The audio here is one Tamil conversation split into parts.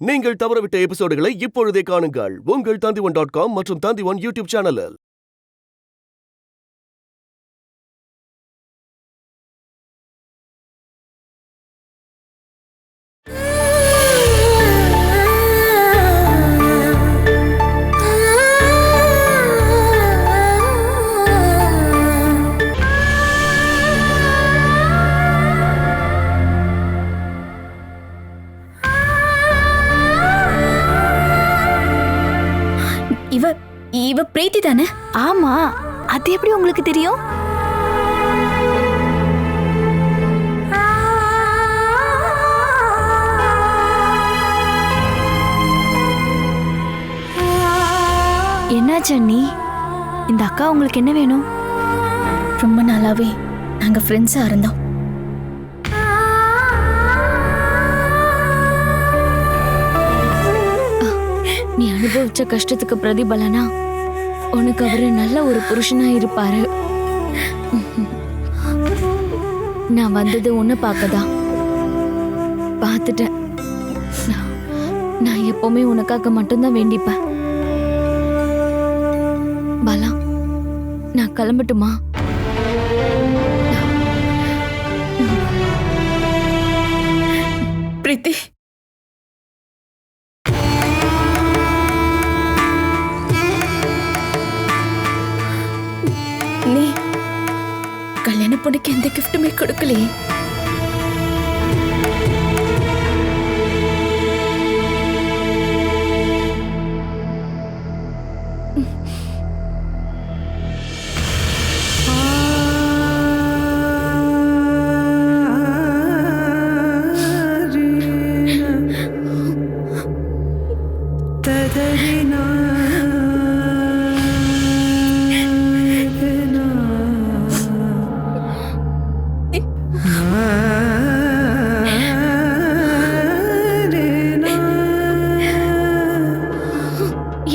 நீங்கள் தவறவிட்ட எபிசோடுகளை இப்பொழுதே காணுங்கள் உங்கள் Tandivan.com மற்றும் Tandivan யூடியூப் சேனலில். இவ பிரீத்தி தானே? ஆமா, அது எப்படி உங்களுக்கு தெரியும்? என்னாச்சு அண்ணி? இந்த அக்கா உங்களுக்கு என்ன வேணும்? ரொம்ப நாளாவே நாங்க ஃப்ரெண்ட்ஸா இருந்தோம். நீ அனுபவிச்ச கஷ்டத்துக்கு பிரதிபலனா உனக்கு அவரு நல்ல ஒரு புருஷனா இருப்பாரு. நான் வந்தது உன்னை பார்க்கதான். பார்த்துட்டேன். நான் எப்பவுமே உனக்காக மட்டும்தான் வேண்டிப்பேன். பாலா, நான் கிளம்பட்டுமா? பிரீத்தி, நீ கல்யாண பொண்ணுக்கு எந்த கிஃப்ட்டுமே கொடுக்கலையே.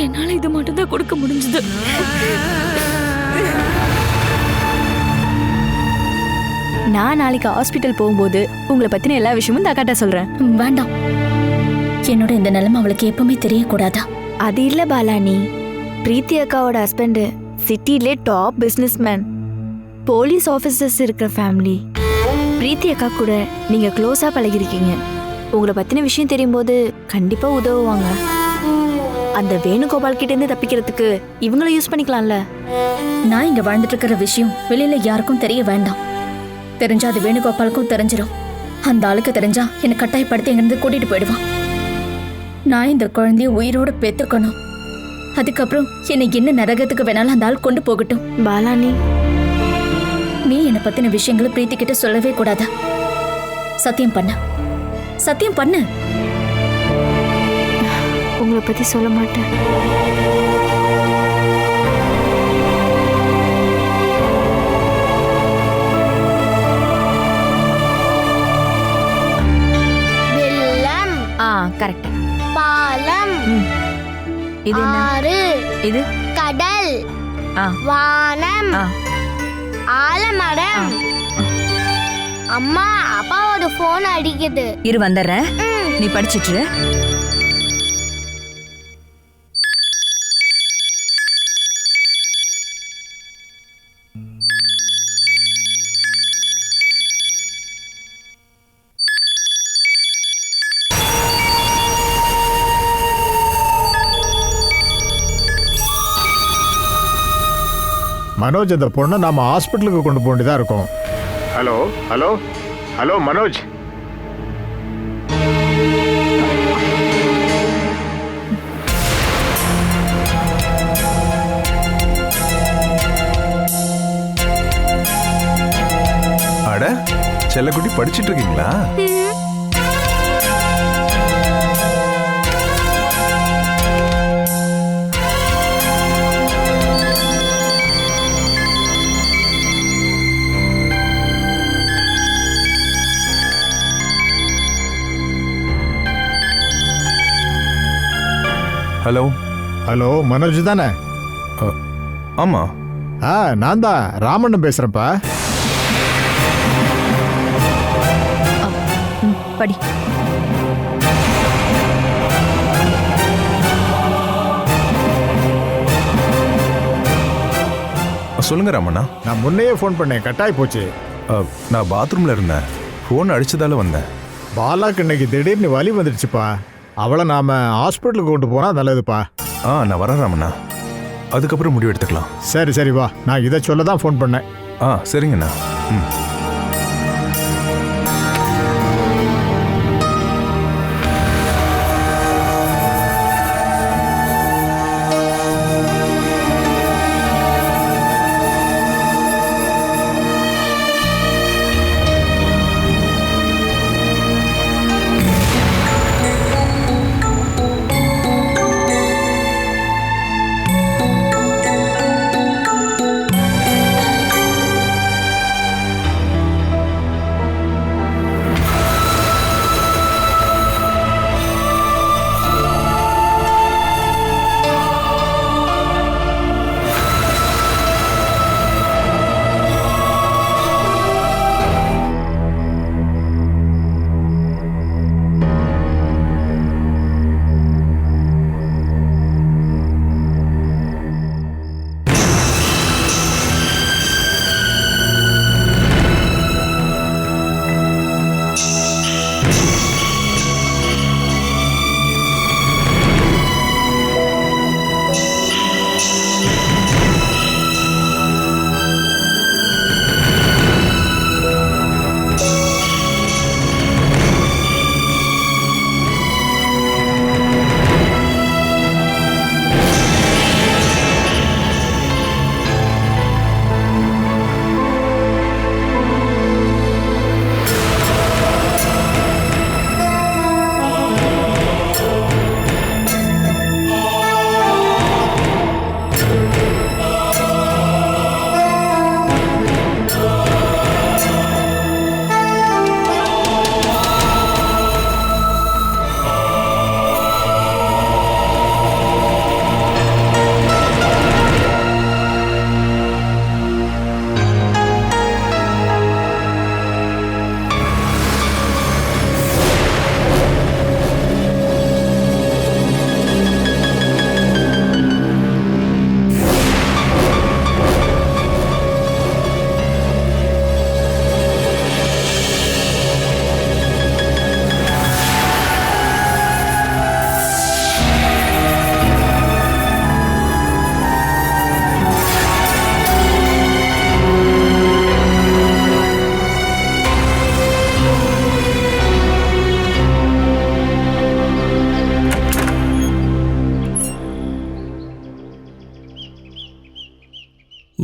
என்னால இது மட்டும்தான் கொடுக்க முடிஞ்சது. நான் நாளைக்கு ஹாஸ்பிட்டல் போகும்போது உங்களை பத்தின எல்லா விஷயமும் இந்த அக்காட்ட சொல்றேன். வேண்டாம், என்னோட இந்த நிலைமை அவளுக்கு எப்பவுமே தெரியக்கூடாதா? அது இல்ல பாலானி, பிரீத்தி அக்காவோட ஹஸ்பண்ட் சிட்டிலே டாப் பிசினஸ்மேன், போலீஸ் ஆபீசர்ஸ் இருக்கிற ஃபேமிலி. பிரீத்தி அக்கா கூட நீங்க க்ளோஸா பழகிருக்கீங்க. உங்களை பத்தின விஷயம் தெரியும் போது கண்டிப்பா உதவுவாங்க. அந்த வேணுகோபால் கிட்ட இருந்து தப்பிக்கிறதுக்கு இவங்கள யூஸ் பண்ணிக்கலாம்ல. நான் இங்க வாழ்ந்துட்டு இருக்கிற விஷயம் வெளியில யாருக்கும் தெரிய வேண்டாம். தெரிஞ்சா அது வேணுகோபாலுக்கும் தெரிஞ்சிடும். அந்த ஆளுக்கு தெரிஞ்சா என்னை கட்டாயப்படுத்தி எங்கிருந்து கூட்டிட்டு போயிடுவான். நான் இந்த குழந்தைய உயிரோட பெத்துக்கணும். அதுக்கப்புறம் என்னை என்ன நரகத்துக்கு வேணாலும் அந்த ஆள் கொண்டு போகட்டும். பாலானி, நீ என்னை பத்தின விஷயங்களை பிரீத்தி கிட்ட சொல்லவே கூடாதா? சத்தியம் பண்ண, சத்தியம் பண்ணு. உங்களை பத்தி சொல்ல மாட்டேன். வெள்ளம், கரெக்ட். பாலம், இது என்ன? ஆறு, இது கடல், வானம், ஆலமரம். அம்மா, அப்பாவோட போன் அடிக்குது. இரு வந்துடுறேன், நீ படிச்சிட்டு. மனோஜ், அந்த பொண்ணை நாம ஹாஸ்பிட்டலுக்கு கொண்டு போக வேண்டியதா இருக்கும். ஹலோ ஹலோ ஹலோ மனோஜ், அட செல்லக்குட்டி, படிச்சிட்டு இருக்கீங்களா? ஹலோ ஹலோ மனோஜ் தானே? ஆமா. நான் தான் ராமண்ணன் பேசுறேன்ப்பா. படி. சொல்லுங்க ராமண்ணா. நான் முன்னையே ஃபோன் பண்ணேன், கட்டாயி போச்சு. நான் பாத்ரூம்ல இருந்தேன், ஃபோன் அடிச்சதால வந்தேன். பாலாக்கு இன்னைக்கு திடீர்னு வலி வந்துடுச்சுப்பா. அவளை நாம ஹாஸ்பிட்டலுக்கு கொண்டு போனா நல்லதுப்பா. நான் வரேன் ராமண்ணா, அதுக்கப்புறம் முடிவு எடுத்துக்கலாம். சரி சரி வா, நான் இதை சொல்ல தான் ஃபோன் பண்ணேன். சரிங்கண்ணா. ம்.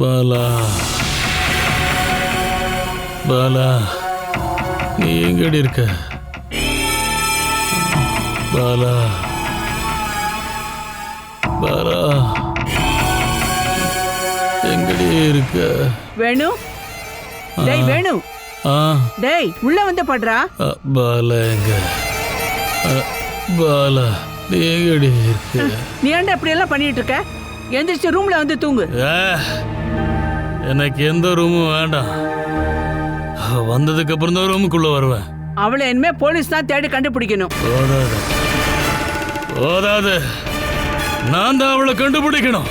பாலா, பாலா, நீ எங்கடி இருக்க? பாலா, பாலா, எங்கடி இருக்க? வேணு, டேய் வேணு, டேய் உள்ள வந்து படுறா. பாலா எங்க? பாலா, நீ எங்கடி இருக்க? நீ ஏன்டா இப்படி எல்லாம் பண்ணிட்டு இருக்க? எந்திரிச்சு ரூம்ல வந்து தூங்கு. எனக்கு எந்த ரூமும் வேண்டாம். வந்ததுக்கு அப்புறம் தான் ரூமுக்குள்ள வருவேன். அவளை இனிமே போலீஸ் தான் தேடி கண்டுபிடிக்கணும். ஓதாது, நான் தான் அவளை கண்டுபிடிக்கணும்.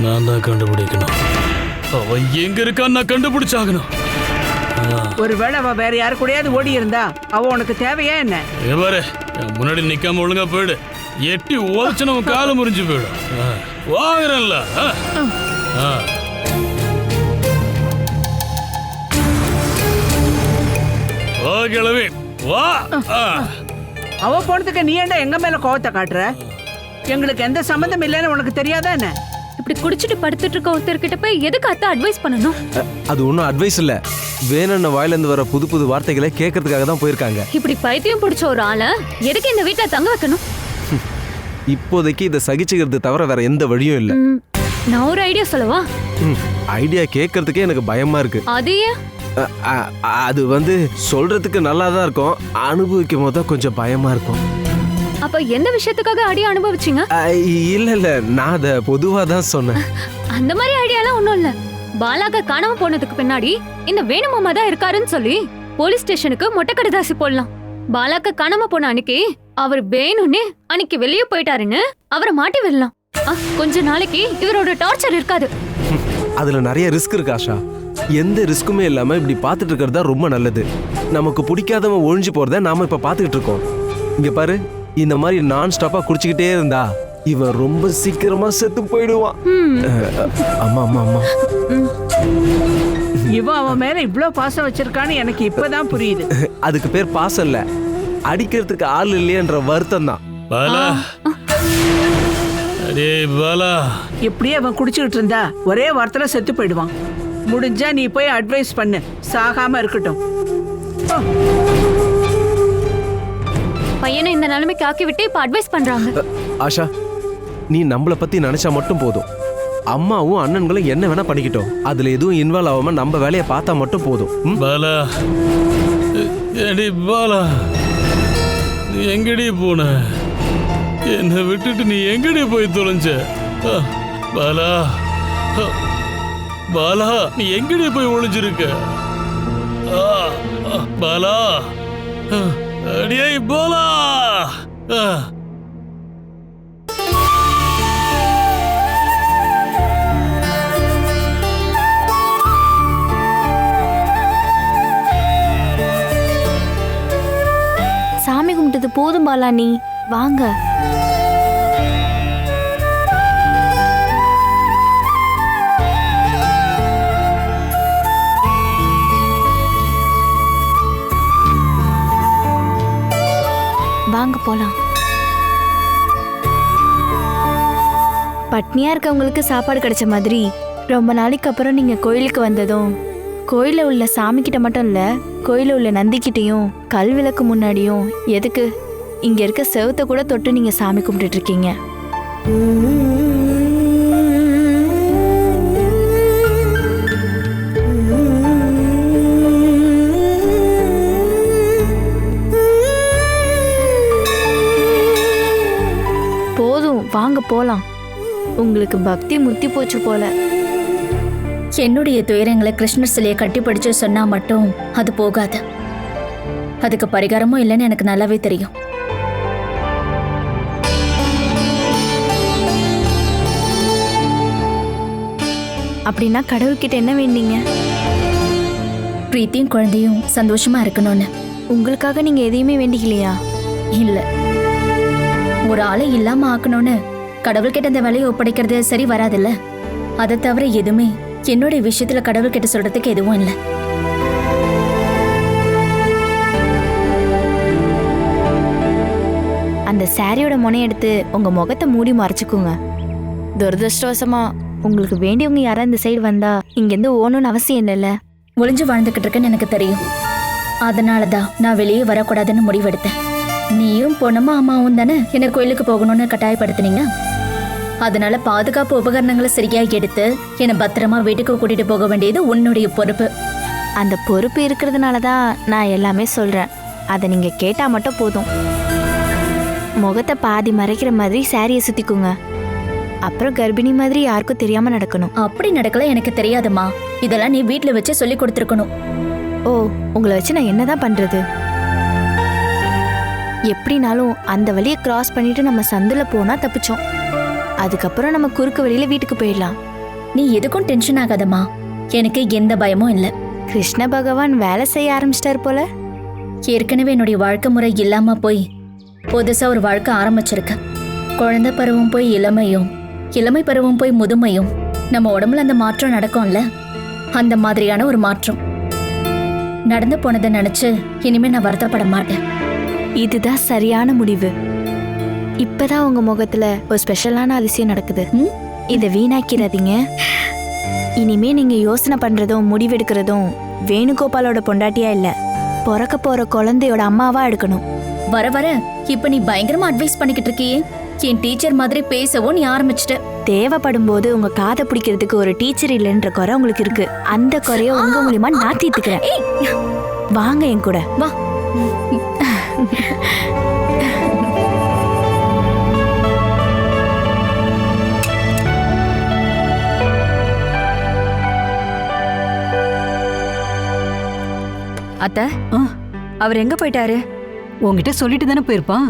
நான் தான் கண்டுபிடிக்கணும். அவ எங்க இருக்கான்னு நான் கண்டுபிடிச்சாகணும். ஒருவேளை அவ வேற யாரு கூடயாவது ஓடி இருந்தா அவ உனக்கு தேவையா என்ன? பாரு, முன்னாடி நிக்காம ஒழுங்கா போயிடு. எட்டி ஓதிச்சு நம்ம காலம் முறிஞ்சு போயிடும். வாங்குறேன்ல. ஓ கிழவி வா. அவ போனதுக்கு நீ ஏன்டா எங்க மேல கோவத்தை காட்டுற? எங்களுக்கு எந்த சம்மந்தம் இல்லைன்னு உனக்கு தெரியாதா என்ன? இப்படி குடிச்சிட்டு படுத்துட்டு இருக்க ஒருத்தர்கிட்ட போய் எதுக்கு அத்தை அட்வைஸ் பண்ணணும்? அது ஒன்றும் அட்வைஸ் இல்லை, வேணும்னு வாயிலேருந்து வர புது புது வார்த்தைகளை கேட்கறதுக்காக தான் போயிருக்காங்க. இப்படி பைத்தியம் பிடிச்ச ஒரு ஆளை எதுக்கு இந்த வீட்டில் தங்க வைக்கணும்? இப்போதைக்கு இதை சகிச்சுக்கிறது தவிர வேற எந்த வழியும் இல்லை. நான் ஒரு ஐடியா சொல்லவா? ஐடியா கேட்கறதுக்கே எனக்கு பயமா இருக்கு. அது ஏன்? அது வந்து சொல்றதுக்கு நல்லா தான் இருக்கும், அனுபவிக்கும் போது தான் கொஞ்சம் பயமா இருக்கும். அப்ப எந்த விஷயத்துக்காக ஐடியா அனுபவிச்சீங்க? இல்ல இல்ல, நான் அதை பொதுவா தான் சொன்னேன். அந்த மாதிரி ஐடியாலாம் ஒன்றும் இல்லை. பாலாக காணாம போனதுக்கு பின்னாடி இந்த வேணுமாமா தான் இருக்காருன்னு சொல்லி போலீஸ் ஸ்டேஷனுக்கு மொட்டை கடிதாசி போடலாம். பாலாக்க காணாம போன அன்னைக்கு அவர் வேணும்னு அன்னைக்கு வெளியே போயிட்டாருன்னு அவரை மாட்டி விடலாம். கொஞ்ச நாளைக்கு இவரோட டார்ச்சர் இருக்காது. அதுல நிறைய ரிஸ்க் இருக்கு ஆஷா. எந்த ரிஸ்க்குமே இல்லாம இப்படி பார்த்துட்டு இருக்கிறது தான் ரொம்ப நல்லது. நமக்கு பிடிக்காதவன் ஒழிஞ்சு போறத நாம இப்ப பார்த்துக்கிட்டு இருக்கோம். இங்க பாரு, இந்த மாதிரி நான் ஸ்டாப்பா குடிச்சுக்கிட்டே இருந்தா இவன் ரொம்ப சீக்கிரமா செத்து போயிடுவான். அம்மா அம்மா அம்மா, இவன் அவன் மேல இவ்ளோ பாசம் வச்சிருக்கான்னு எனக்கு இப்பதான் புரியுது. அதுக்கு பேர் பாசம் இல்ல, அடிக்கிறதுக்கு ஆள் இல்லையன்ற வருத்தம் தான். பாலா, அடே பாலா, இப்படியே அவன் குடிச்சுக்கிட்டு இருந்தா ஒரே வாரத்துல செத்து போயிடுவான். முடிஞ்சா நீ போய் அட்வைஸ் பண்ணு, சாகாம இருக்கட்டும். பையனை இந்த நிலைமைக்கு ஆக்கி விட்டு இப்ப அட்வைஸ் பண்றாங்க. ஆஷா, நீ நம்மளை பத்தி நினைச்சா மட்டும் போதும். அம்மாவும் அண்ணன்களும் என்ன வேணா பண்ணிக்கிட்டோம். அதுல எதுவும் இன்வால்வ் ஆகாம நம்ம வேலையை பார்த்தா மட்டும் போதும். பாலா, அடே பாலா, நீ எங்கடி போன? என்னை விட்டுட்டு நீ எங்கடி போய் தொலைஞ்ச? பாலா, பாலா, நீ எங்கடி போய் ஒளிஞ்சிருக்க? பாலா, அடியே பாலா. சாமி கும்பிட்டது போதும் பாலா, நீ வாங்க. வாங்க போலாம். பட்னியா இருக்கவங்களுக்கு சாப்பாடு கிடைச்ச மாதிரி ரொம்ப நாளைக்கு அப்புறம் நீங்க கோயிலுக்கு வந்ததும், கோயில உள்ள சாமி கிட்ட மட்டும் இல்ல, கோயில உள்ள நந்திக்கிட்டையும் கல் விளக்கு முன்னாடியும் எதுக்கு இங்க இருக்க செவத்தை கூட தொட்டு நீங்க சாமி கும்பிட்டுட்டு இருக்கீங்க. போதும், வாங்க போலாம். உங்களுக்கு பக்தி முத்தி போச்சு போல. என்னுடைய துயரங்களை கிருஷ்ணர் சிலையை கட்டிப்பிடிச்சு சொன்னா மட்டும் அது போகாது. அதுக்கு பரிகாரமும் இல்லைன்னு எனக்கு நல்லாவே தெரியும். அப்படின்னா கடவுள்கிட்ட என்ன வேண்டீங்க? பிரீத்தியும் குழந்தையும் சந்தோஷமா இருக்கணும்னு. உங்களுக்காக நீங்க எதையுமே வேண்டிக்கலையா? இல்ல, ஒரு ஆளை இல்லாம ஆக்கணும்னு கடவுள்கிட்ட இந்த வேலையை ஒப்படைக்கிறது சரி வராதுல்ல. அதை தவிர எதுவுமே என்னுடைய விஷயத்துல கடவுள்கிட்ட சொல்றதுக்கு எதுவும் இல்லை. அந்த சாரியோட முனையை எடுத்து உங்க முகத்தை மூடி மறைச்சுக்குங்க. துரதிருஷ்டவசமா உங்களுக்கு வேண்டியவங்க யாரா இந்த சைடு வந்தா இங்கேருந்து ஓணும்னு அவசியம் இல்லைல்ல. ஒளிஞ்சு வாழ்ந்துகிட்டு இருக்கேன்னு எனக்கு தெரியும். அதனாலதான் நான் வெளியே வரக்கூடாதுன்னு முடிவெடுத்தேன். நீயும் பொண்ணமா அம்மாவும் தானே என்னை கோயிலுக்கு போகணும்னு கட்டாயப்படுத்தினீங்க. அதனால பாதுகாப்பு உபகரணங்களை சரியா எடுத்து என்னை பத்திரமா வீட்டுக்கு கூட்டிட்டு போக வேண்டியது உன்னுடைய பொறுப்பு. அந்த பொறுப்பு இருக்கிறதுனால தான் நான் எல்லாமே சொல்றேன். அதை நீங்க கேட்டா மட்டும் போதும். முகத்தை பாதி மறைக்கிற மாதிரி சாரியை சுத்திக்குங்க. அப்புறம் கர்ப்பிணி மாதிரி யாருக்கும் தெரியாம நடக்கணும். அப்படி நடக்கல எனக்கு தெரியாதுமா. இதெல்லாம் நீ வீட்டுல வச்சு சொல்லி கொடுத்துருக்கணும். ஓ, உங்களை வச்சு நான் என்னதான் பண்றது? எப்படினாலும் அந்த வழியை கிராஸ் பண்ணிட்டு நம்ம சந்துல போனா தப்பிச்சோம். அதுக்கப்புறம் நம்ம குறுக்கு வழியில வீட்டுக்கு போயிடலாம். நீ எதுக்கும் டென்ஷன் ஆகாதம்மா. எனக்கு எந்த பயமும் இல்லை. கிருஷ்ண பகவான் வேலை செய்ய ஆரம்பிச்சிட்டார் போல. ஏற்கனவே என்னுடைய வாழ்க்கை முறை இல்லாம போய் புதுசா ஒரு வாழ்க்கை ஆரம்பிச்சிருக்க. குழந்தை பருவம் போய் இளமையும், இளமை பருவம் போய் முதுமையும், நம்ம உடம்புல அந்த மாற்றம் நடக்கும்ல, அந்த மாதிரியான ஒரு மாற்றம் நடந்து போனதை நினைச்சு இனிமே நான் வருத்தப்பட மாட்டேன். இதுதான் சரியான முடிவு. இப்பதான் உங்க முகத்துல ஒரு ஸ்பெஷலான அதிசயம் நடக்குது. இதை வீணாக்கிறாதீங்க. இனிமே நீங்க யோசனை பண்றதும் முடிவெடுக்கிறதும் வேணுகோபாலோட பொண்டாட்டியா இல்ல, பிறக்க போற குழந்தையோட அம்மாவா எடுக்கணும். வர வர இப்ப நீ பயங்கரமா அட்வைஸ் பண்ணிக்கிட்டு இருக்கியே. என் டீச்சர் மாதிரி பேசவும் நீ ஆரம்பிச்சிட்ட. தேவைப்படும் போது உங்க காதை பிடிக்கிறதுக்கு ஒரு டீச்சர் இல்லைன்ற குறை உங்களுக்கு இருக்கு. அந்த குறைய உங்க மூலியமா நான் தீர்த்துக்கிறேன். வாங்க என் கூட. வா. அத்தை, அவர் எங்க போயிட்டாரு? உங்ககிட்ட சொல்லிட்டு தானே போயிருப்பான்.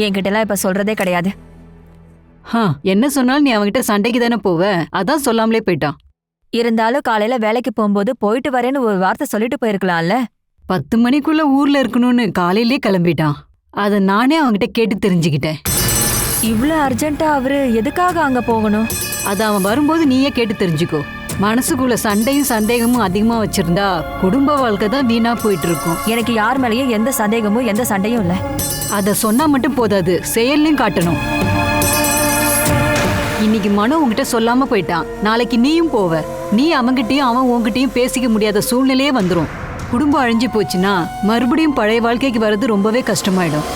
என்கிட்ட எல்லாம் இப்ப சொல்றதே கிடையாது. என்ன சொன்னாலும் நீ அவன்கிட்ட சண்டைக்கு தானே போவ, அதான் சொல்லாமலே போயிட்டான். இருந்தாலும் காலையில வேலைக்கு போகும்போது போயிட்டு வரேன்னு ஒரு வார்த்தை சொல்லிட்டு போயிருக்கலாம்ல. 10 மணிக்குள்ள ஊர்ல இருக்கணும்னு காலையிலே கிளம்பிட்டான். அதை நானே அவன்கிட்ட கேட்டு தெரிஞ்சுக்கிட்டேன். இவ்ளோ அர்ஜென்ட்டா அவரு எதுக்காக அங்க போகணும்? அதை அவன் வரும்போது நீயே கேட்டு தெரிஞ்சுக்கோ. மனசுக்குள்ள சண்டையும் சந்தேகமும் அதிகமா வச்சிருந்தா குடும்ப வாழ்க்கை தான் வீணா போயிட்டு இருக்கும். எனக்கு யார் மேலேயும் எந்த சந்தேகமும் எந்த சண்டையும் இல்ல. அதை சொன்னா மட்டும் போதாது, செயல்லையும் காட்டணும். இன்னைக்கு மனோ உங்ககிட்ட சொல்லாம போயிட்டான், நாளைக்கு நீயும் போவ. நீ அவன்கிட்டயும் அவன் உன்கிட்டயும் பேசிக்க முடியாத சூழ்நிலையே வந்துடும். குடும்பம் அழிஞ்சு போச்சுன்னா மறுபடியும் பழைய வாழ்க்கைக்கு வர்றது ரொம்பவே கஷ்டமாயிடும்.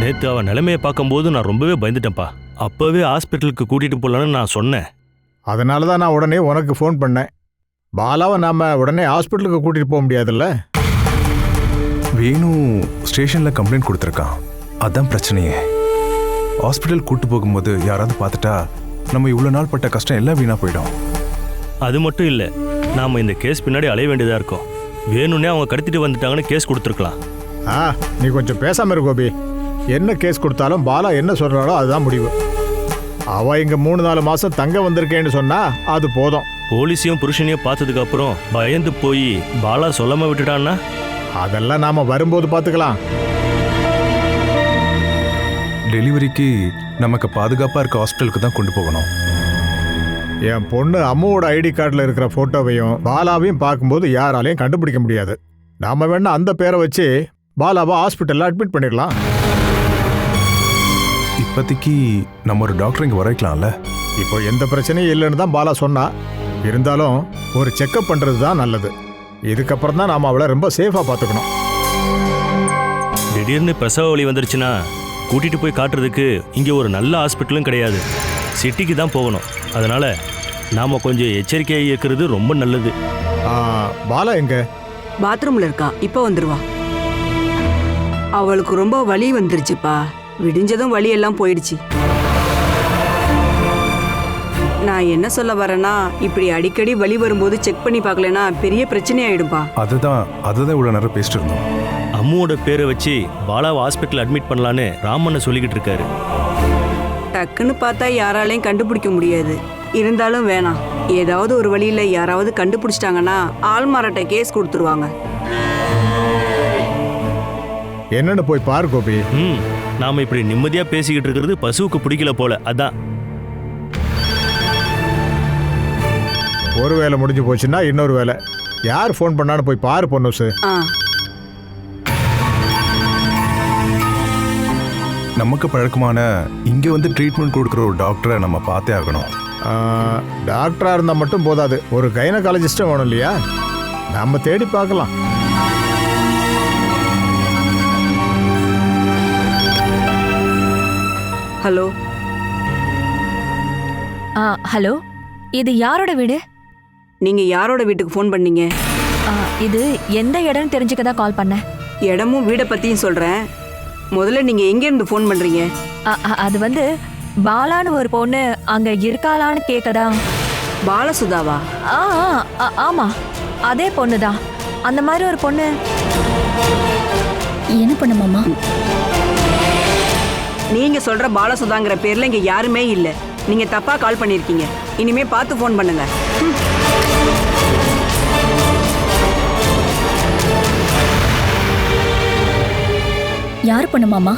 நேற்று அவன் நிலைமையை பார்க்கும்போது நான் ரொம்பவே பயந்துட்டேன்ப்பா. அப்போவே ஹாஸ்பிட்டலுக்கு கூட்டிகிட்டு போகலான்னு நான் சொன்னேன். அதனால தான் நான் உடனே உனக்கு ஃபோன் பண்ணேன். பாலாவை நாம் உடனே ஹாஸ்பிட்டலுக்கு கூட்டிகிட்டு போக முடியாதுல்ல. வேணு ஸ்டேஷனில் கம்ப்ளைண்ட் கொடுத்துருக்கான், அதான் பிரச்சனையே. ஹாஸ்பிட்டல் கூட்டு போகும்போது யாராவது பார்த்துட்டா நம்ம இவ்வளோ நாள் பட்ட கஷ்டம் எல்லாம் வீணாக போயிடும். அது மட்டும் இல்லை, நாம் இந்த கேஸ் பின்னாடி அலைய வேண்டியதாக இருக்கும். வேணும்னே அவங்க கடத்திட்டு வந்துட்டாங்கன்னு கேஸ் கொடுத்துருக்கலாம். நீ கொஞ்சம் பேசாம இரு கோபி. என்ன கேஸ் கொடுத்தாலும் பாலா என்ன சொல்றாளோ அதுதான் முடிவு. அவ இங்க 3-4 மாசம் தங்க வந்திருக்கேன்னு சொன்னா அது போதும். போலீஸையும் புருஷனையும் பார்த்ததுக்கு அப்புறம் பயந்து போய் பாலா சொல்லாம விட்டுட்டான்னா அதெல்லாம் நாம வரும்போது பார்த்துக்கலாம். டெலிவரிக்கு நமக்கு பாதுகாப்பாக இருக்க ஹாஸ்பிட்டலுக்கு தான் கொண்டு போகணும். என் பொண்ணு அம்மாவோட ஐடி கார்டில் இருக்கிற ஃபோட்டோவையும் பாலாவையும் பார்க்கும்போது யாராலையும் கண்டுபிடிக்க முடியாது. நாம வேணா அந்த பேரை வச்சு பாலாவை ஹாஸ்பிட்டலில் அட்மிட் பண்ணிடலாம். இப்போதைக்கு நம்ம ஒரு டாக்டர் இங்கே வரைக்கலாம்ல. இப்போ எந்த பிரச்சனையும் இல்லைன்னு தான் பாலா சொன்னா. இருந்தாலும் ஒரு செக்கப் பண்ணுறது தான் நல்லது. இதுக்கப்புறம் தான் நாம் அவளை ரொம்ப சேஃபாக பார்த்துக்கணும். திடீர்னு பிரசவ வலி வந்துருச்சுன்னா கூட்டிகிட்டு போய் காட்டுறதுக்கு இங்கே ஒரு நல்ல ஹாஸ்பிட்டலும் கிடையாது. சிட்டிக்கு தான் போகணும். அதனால் நாம் கொஞ்சம் எச்சரிக்கையாக இருக்கிறது ரொம்ப நல்லது. பாலா எங்க? பாத்ரூம்ல இருக்கா, இப்போ வந்துருவா. அவளுக்கு ரொம்ப வலி வந்துருச்சுப்பா. விடிஞ்சதும் வலி எல்லாம் போயிடுச்சு. நான் என்ன சொல்ல வரேன்னா, இப்படி அடிக்கடி வலி வரும்போது செக் பண்ணி பார்க்கலனா பெரிய பிரச்சனை ஆயிடும்பா. அதுதான் இவ்வளோ நேரம் பேசிட்டு இருந்தோம். அம்முவோட பேரை வச்சு பாலாவை ஹாஸ்பிட்டல் அட்மிட் பண்ணலான்னு ராமண்ண சொல்லிக்கிட்டு இருக்காரு. டக்குன்னு பார்த்தா யாராலையும் கண்டுபிடிக்க முடியாது. இருந்தாலும் வேணாம், ஏதாவது ஒரு வழியில யாராவது கண்டுபிடிச்சிட்டாங்கன்னா ஆள்மாறாட்ட கேஸ் கொடுத்துருவாங்க. என்னன்னு போய் பாரு கோபி. நாம இப்படி நிம்மதியா பேசிக்கிட்டு இருக்கிறது பசுவுக்கு பிடிக்கல போல. அதான் ஒரு வேலை முடிஞ்சு போச்சுன்னா இன்னொரு வேலை. யார் ஃபோன் பண்ணான்னு போய் பாரு பொண்ணுசு. நமக்கு பழக்கமான இங்கே வந்து ட்ரீட்மெண்ட் கொடுக்குற ஒரு டாக்டரை நம்ம பார்த்தே ஆகணும். டாக்டராக இருந்தால் மட்டும் போதாது, ஒரு கைனகாலஜிஸ்டும் வேணும் இல்லையா? நம்ம தேடி பார்க்கலாம். ஹலோ. ஹலோ, இது யாரோட வீடு? நீங்க யாரோட வீட்டுக்கு ஃபோன் பண்ணீங்க? இது எந்த இடம்னு தெரிஞ்சுக்க தான் கால் பண்ணேன். இடமும் வீடை பத்தியும் சொல்றேன். முதல்ல நீங்க எங்க இருந்து ஃபோன் பண்றீங்க? அது வந்து பாலான்னு ஒரு பொண்ணு அங்க இருக்காளான்னு கேட்கதா. பாலசுதாவா? ஆமா, அதே பொண்ணுதான். அந்த மாதிரி ஒரு பொண்ணு. என்ன பண்ண மாமா? நீங்க சொல்ற பாலசுதாங்கிற பேர்ல இங்க யாருமே இல்ல. நீங்க தப்பா கால் பண்ணிருக்கீங்க. இனிமே பார்த்து ஃபோன் பண்ணுங்க. யார் பண்ண மாமா?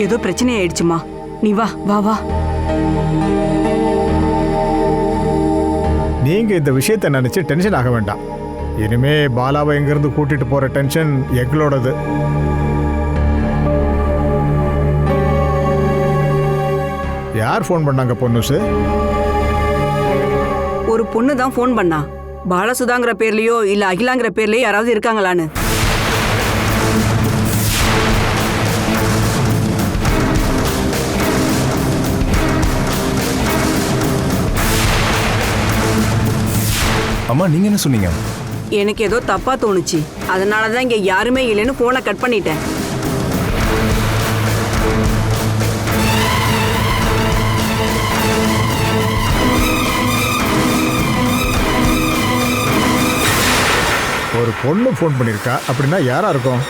ஏதோ பிரச்சனை ஆயிடுச்சுமா. நீ வா வா வா. நீங்க இந்த விஷயத்தை நினைச்சு டென்ஷன் ஆக வேண்டாம். இனிமே பாலாவை எங்கிருந்து கூட்டிட்டு போற டென்ஷன் எங்களோடது. யார் ஃபோன் பண்ணாங்க பொன்னுசு? ஒரு பொண்ணு தான் ஃபோன் பண்ணா. பாலசுதாங்கிற பேர்லயோ இல்ல அகிலாங்கிற பேர்லயோ யாராவது இருக்காங்களான்னு. அம்மா நீங்க என்ன சொன்னீங்க? எனக்கு ஏதோ தப்பா தோணுச்சு, அதனாலதான் இங்க யாருமே இல்லைன்னு போனை கட் பண்ணிட்டேன். ஒரு பொண்ணு ஃபோன் பண்ணியிருக்கா அப்படின்னா யாரா இருக்கும்?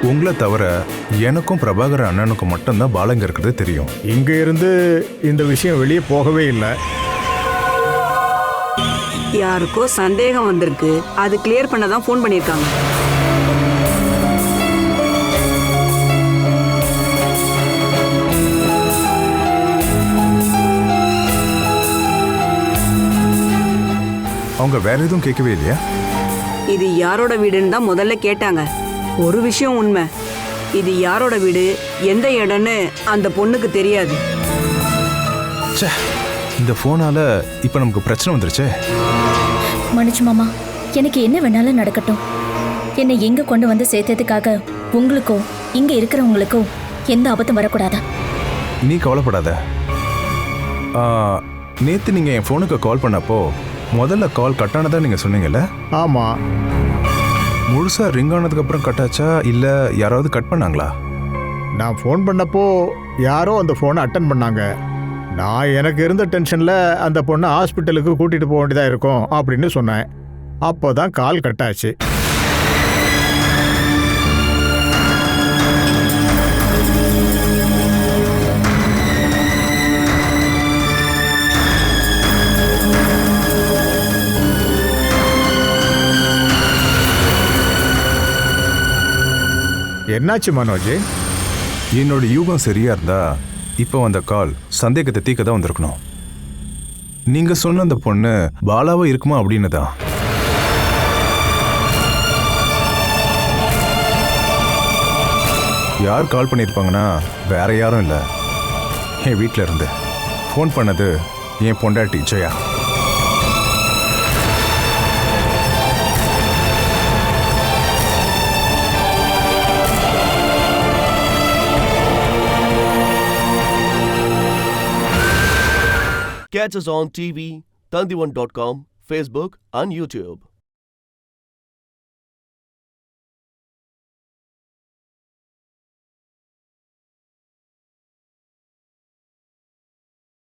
உங்களை தவிர எனக்கும் பிரபாகர் அண்ணனுக்கும் மட்டும்தான் பாலங்க இருக்கிறது தெரியும். இங்க இருந்து இந்த விஷயம் வெளியே போகவே இல்லை. யாருக்கோ சந்தேகம் வந்திருக்கு, அது கிளியர் பண்ண தான் ஃபோன் பண்ணியிருக்காங்க. அவங்க வேற எதுவும் கேட்கவே இல்லையா? இது யாரோட வீடுன்னு தான் முதல்ல கேட்டாங்க. ஒரு விஷயம் உண்மை, இது யாரோட வீடு எந்த இடம்னு அந்த பொண்ணுக்கு தெரியாது. ச்சே, இந்த ஃபோனால இப்போ நமக்கு பிரச்சனை வந்துருச்சே. மனுஷ் மாமா, எனக்கு என்ன வேணாலும் நடக்கட்டும். என்னை எங்க கொண்டு வந்து சேர்த்ததுக்காக உங்களுக்கோ இங்க இருக்கிறவங்களுக்கோ எந்த ஆபத்தும் வரக்கூடாது. நீ கவலைப்படாத. நேற்று நீங்கள் என் ஃபோனுக்கு கால் பண்ணப்போ முதல்ல கால் கட் ஆனதா நீங்கள் சொன்னீங்கல்ல? ஆமாம். முழுசாக ரிங் ஆனதுக்கப்புறம் கட் ஆச்சா இல்லை யாராவது கட் பண்ணாங்களா? நான் ஃபோன் பண்ணப்போ யாரோ அந்த ஃபோனை அட்டன் பண்ணாங்க. நான் எனக்கு இருந்த டென்ஷனில் அந்த பொண்ணை ஹாஸ்பிட்டலுக்கு கூட்டிகிட்டு போக வேண்டியதாக இருக்கும் அப்படின்னு சொன்னேன். அப்போ தான் கால் கட் ஆச்சு. என்னாச்சு மனோஜ்? என்னோட யூகம் சரியா இருந்தா இப்போ அந்த கால் சந்தேகத்தை தீக்க தான் வந்திருக்கணும். நீங்க சொன்ன அந்த பொண்ணு பாலாவா இருக்குமா அப்படின்னு தான். யார் கால் பண்ணியிருப்பாங்கன்னா வேற யாரும் இல்லை, என் வீட்டில் இருந்து ஃபோன் பண்ணது என் பொண்டாட்டி Jaya. Catch us on TV, Tandivan.com, Facebook and YouTube.